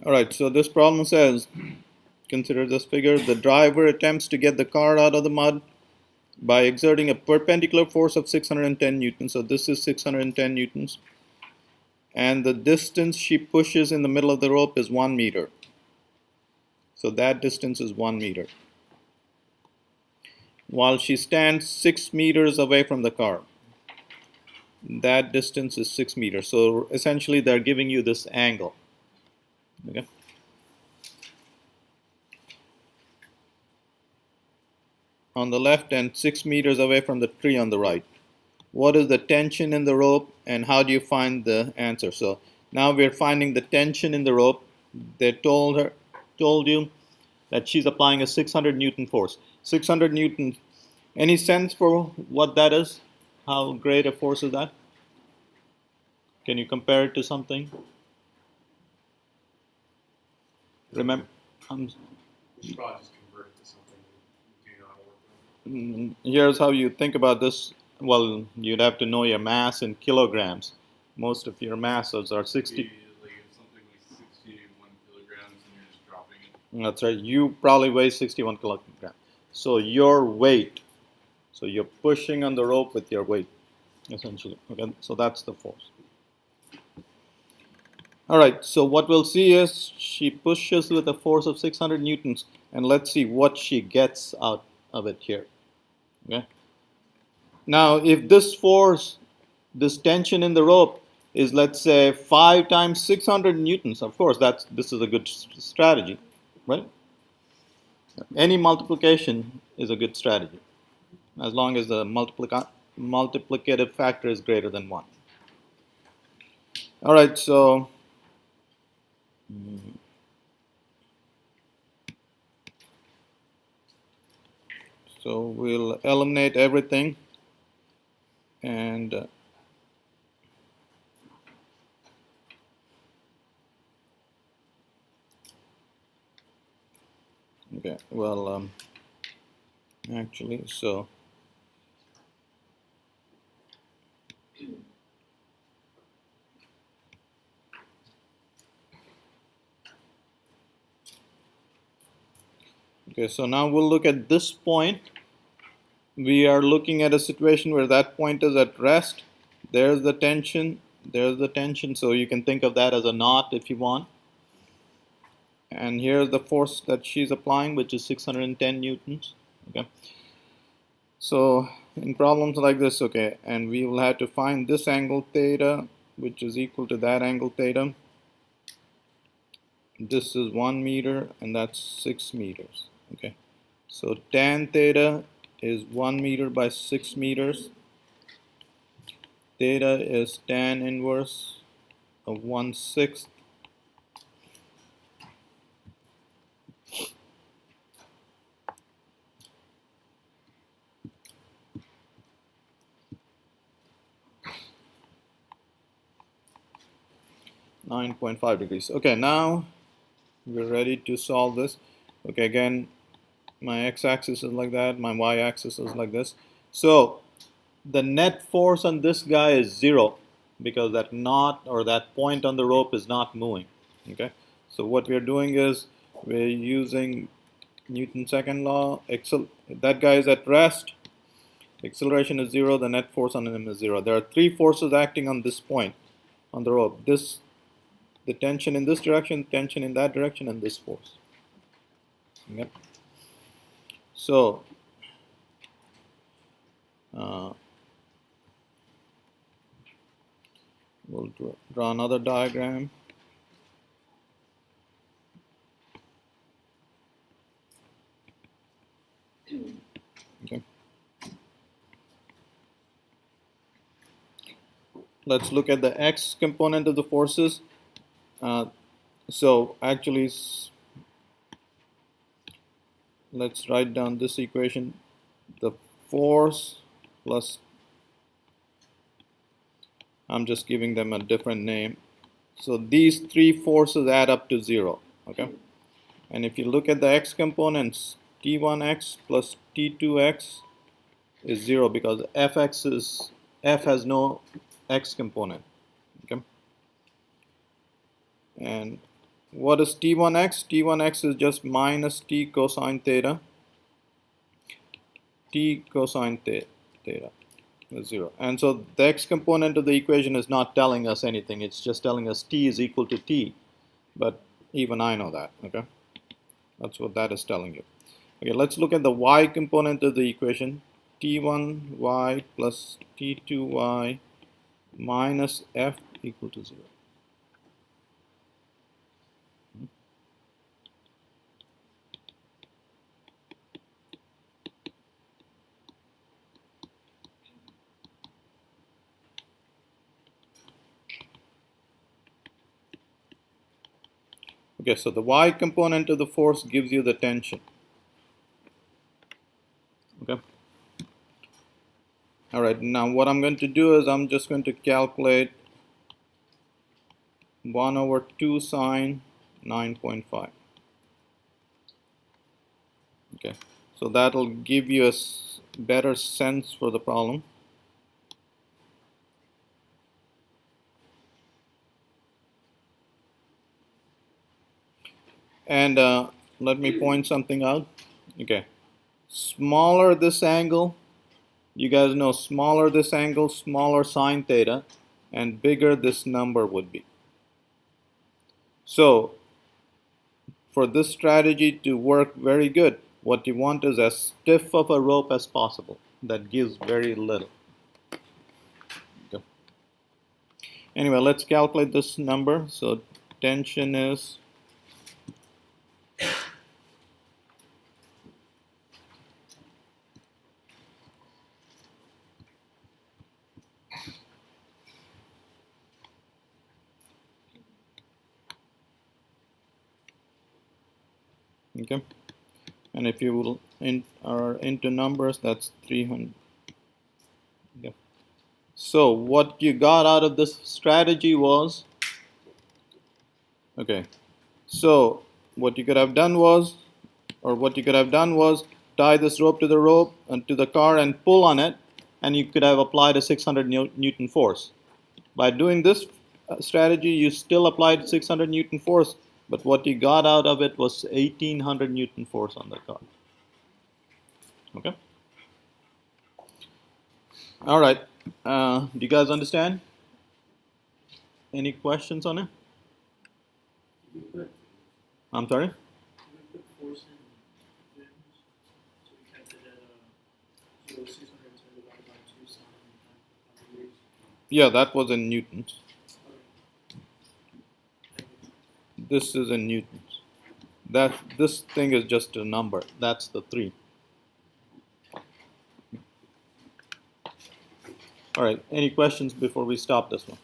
Alright, so this problem says, consider this figure, the driver attempts to get the car out of the mud by exerting a perpendicular force of 610 newtons. So this is 610 newtons. And the distance she pushes in the middle of the rope is 1 meter. So that distance is 1 meter. While she stands 6 meters away from the car. That distance is 6 meters. So essentially they're giving you this angle. Okay. On the left and 6 meters away from the tree on the right. What is the tension in the rope and how do you find the answer? So now we're finding the tension in the rope. They told you that she's applying a 600 Newton force. 600 Newton, any sense for what that is? How great a force is that? Can you compare it to something? Remember, You should probably just convert it to something you do know how to work with. Here's how you think about this. Well, you'd have to know your mass in kilograms. Most of your masses are 60. Like something like 61 kilograms and you're just dropping it. That's right. You probably weigh 61 kilograms. So your weight. So you're pushing on the rope with your weight, essentially. Okay. So that's the force. All right. So what we'll see is she pushes with a force of 600 newtons, and let's see what she gets out of it here. Okay. Now, if this force, this tension in the rope is, let's say, 5 times 600 newtons, of course, this is a good strategy, right? Any multiplication is a good strategy, as long as the multiplicative factor is greater than 1. All right, so we'll eliminate everything. And okay, well, actually, so okay, so now we'll look at this point. We are looking at a situation where that point is at rest. There's the tension. There's the tension. So you can think of that as a knot if you want. And here's the force that she's applying, which is 610 newtons. Okay. So in problems like this, okay, and we will have to find this angle theta, which is equal to that angle theta. This is 1 meter, and that's 6 meters. Okay. So tan theta is 1 meter by 6 meters. Theta is tan inverse of 1/6. (9.5 degrees). Okay, now we're ready to solve this. Okay, again, my x-axis is like that, my y-axis is like this. So the net force on this guy is 0 because that knot or that point on the rope is not moving. Okay, so what we're doing is we're using Newton's second law. That guy is at rest. Acceleration is 0. The net force on him is 0. There are 3 forces acting on this point on the rope. The tension in this direction, tension in that direction, and this force. Okay. So we'll draw another diagram. Okay. Let's look at the x component of the forces. So actually, let's write down this equation. The force plus, I'm just giving them a different name. So these 3 forces add up to 0. Okay. And if you look at the x components, T1x plus T2x is 0 because f has no x component. Okay. And what is T1x? T1x is just minus T cosine theta. T cosine theta is 0. And so the x component of the equation is not telling us anything. It's just telling us T is equal to T. But even I know that, okay? That's what that is telling you. Okay, let's look at the y component of the equation. T1y plus T2y minus f equal to 0. Okay, so the y component of the force gives you the tension. Okay. All right, now what I'm going to do is I'm just going to calculate 1 over 2 sine 9.5. Okay, so that'll give you a better sense for the problem. And let me point something out. Okay, smaller this angle, you guys know smaller this angle, smaller sine theta, and bigger this number would be. So for this strategy to work very good, what you want is as stiff of a rope as possible that gives very little. Okay. Anyway, let's calculate this number. So tension is okay, and if you will are into numbers, that's 300. Okay. So what you got out of this strategy was, okay, so what you could have done was, tie this rope to the car and pull on it, and you could have applied a 600 Newton force. By doing this strategy, you still applied 600 Newton force, but what you got out of it was 1800 Newton force on the car. Okay. All right. Do you guys understand? Any questions on it? I'm sorry? Yeah, that was in newtons. This is in newtons. This thing is just a number. That's the 3. All right. Any questions before we stop this one?